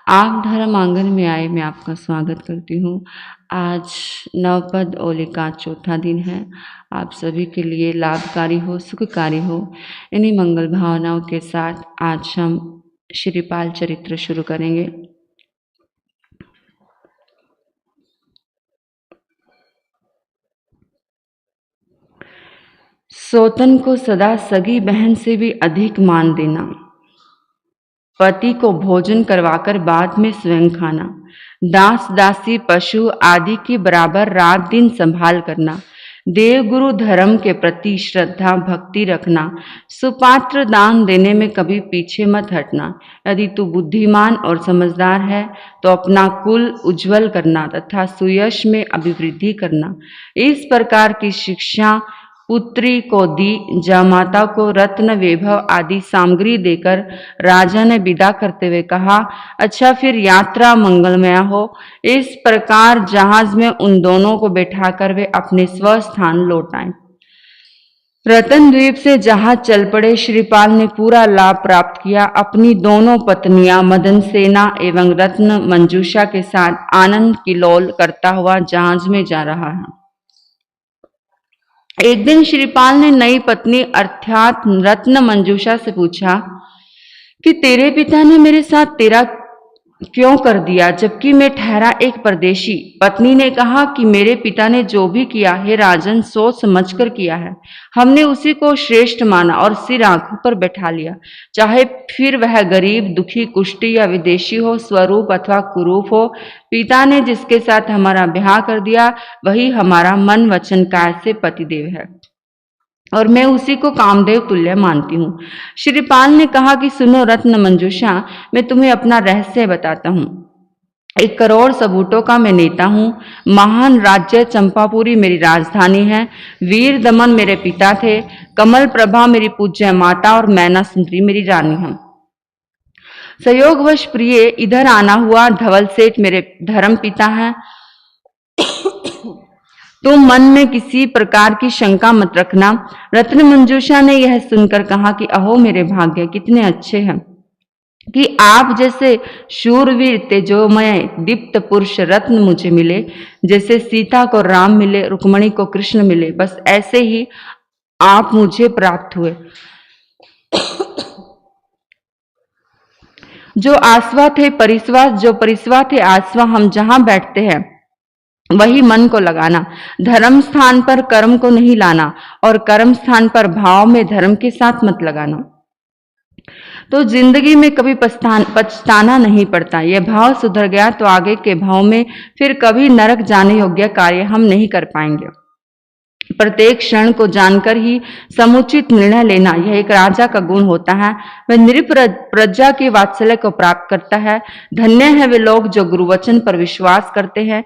आप धर्म आंगन में आए, मैं आपका स्वागत करती हूँ। आज नवपद ओले का चौथा दिन है। आप सभी के लिए लाभकारी हो, सुखकारी हो, इन्हीं मंगल भावनाओं के साथ आज हम श्रीपाल चरित्र शुरू करेंगे। सौतन को सदा सगी बहन से भी अधिक मान देना, पति को भोजन करवाकर बाद में स्वयं खाना, दास दासी पशु आदि के बराबर रात दिन संभाल करना, देवगुरु धर्म के प्रति श्रद्धा भक्ति रखना, सुपात्र दान देने में कभी पीछे मत हटना। यदि तू बुद्धिमान और समझदार है तो अपना कुल उज्जवल करना तथा सुयश में अभिवृद्धि करना। इस प्रकार की शिक्षा पुत्री को दी। जामाता को रत्न वैभव आदि सामग्री देकर राजा ने विदा करते हुए कहा, अच्छा फिर यात्रा मंगलमय हो। इस प्रकार जहाज में उन दोनों को बैठाकर वे अपने स्वस्थान लौट आए। रतन द्वीप से जहाज चल पड़े। श्रीपाल ने पूरा लाभ प्राप्त किया। अपनी दोनों पत्नियां मदन सेना एवं रत्न मंजूषा के साथ आनंद किलोल करता हुआ जहाज में जा रहा है। एक दिन श्रीपाल ने नई पत्नी अर्थात रत्न मंजूषा से पूछा कि तेरे पिता ने मेरे साथ तेरा क्यों कर दिया, जबकि मैं ठहरा एक परदेशी। पत्नी ने कहा कि मेरे पिता ने जो भी किया है राजन सोच समझकर किया है। हमने उसी को श्रेष्ठ माना और सिर आंखों पर बैठा लिया, चाहे फिर वह गरीब दुखी कुष्ठी या विदेशी हो, स्वरूप अथवा कुरूप हो। पिता ने जिसके साथ हमारा ब्याह कर दिया वही हमारा मन वचन काय से पतिदेव है और मैं उसी को कामदेव तुल्य मानती हूँ। श्रीपाल ने कहा कि सुनो रत्न मंजूषा, मैं तुम्हें अपना रहस्य बताता हूँ। 1 करोड़ सबूतों का मैं नेता हूँ। महान राज्य चंपापुरी मेरी राजधानी है। वीर दमन मेरे पिता थे। कमल प्रभा मेरी पूज्य माता और मैना सुंदरी मेरी रानी है। संयोगवश प्रिय इधर आना हुआ। धवल सेठ मेरे धर्म पिता हैं। तुम मन में किसी प्रकार की शंका मत रखना। रत्न मंजूषा ने यह सुनकर कहा कि अहो मेरे भाग्य कितने अच्छे हैं कि आप जैसे शूरवीर तेजोमय दीप्त पुरुष रत्न मुझे मिले। जैसे सीता को राम मिले, रुक्मणी को कृष्ण मिले, बस ऐसे ही आप मुझे प्राप्त हुए। जो आस्वा थे परिस्वा, जो परिस्वा थे आस्वा, हम जहां बैठते हैं वही मन को लगाना। धर्म स्थान पर कर्म को नहीं लाना और कर्म स्थान पर भाव में धर्म के साथ मत लगाना, तो जिंदगी में कभी पछताना नहीं पड़ता। यह भाव सुधर गया तो आगे के भाव में फिर कभी नरक जाने योग्य कार्य हम नहीं कर पाएंगे। प्रत्येक क्षण को जानकर ही समुचित निर्णय लेना, यह एक राजा का गुण होता है। वह निरप्रजा के वात्सल्य को प्राप्त करता है। धन्य है वे लोग जो गुरुवचन पर विश्वास करते हैं।